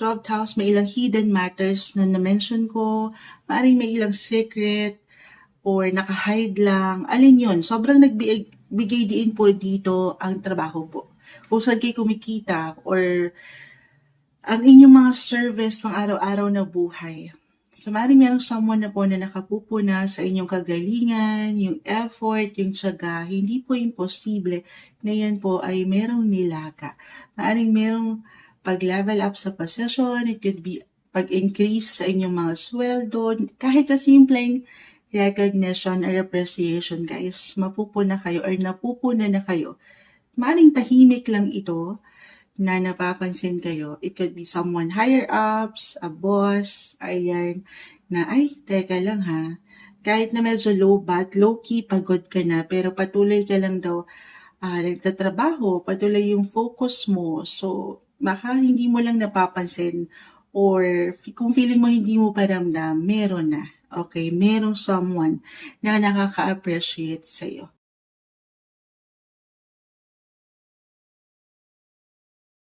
12th house, may ilang hidden matters na na-mention ko, maaaring may ilang secret or naka-hide lang. Alin yun? Sobrang nagbigay diin po dito ang trabaho po. Kung saan kayo kumikita or ang inyong mga service pang araw-araw na buhay. So, maaaring merong someone na po na nakapupuna sa inyong kagalingan, yung effort, yung tiyaga. Hindi po imposible na yan po ay merong nilaga. Maaaring merong pag-level up sa position, it could be pag-increase sa inyong mga sweldo, kahit sa simpleng recognition or appreciation, guys, mapupuna kayo or napupuna na kayo. Maaaring tahimik lang ito, na napapansin kayo. It could be someone higher ups, a boss, ayan, na ay, teka lang ha, kahit na medyo low-key, pagod ka na, pero patuloy ka lang daw nagtatrabaho, patuloy yung focus mo. So, baka hindi mo lang napapansin or kung feeling mo hindi mo pa ramdam, meron na. Okay, merong someone na nakaka-appreciate sa'yo.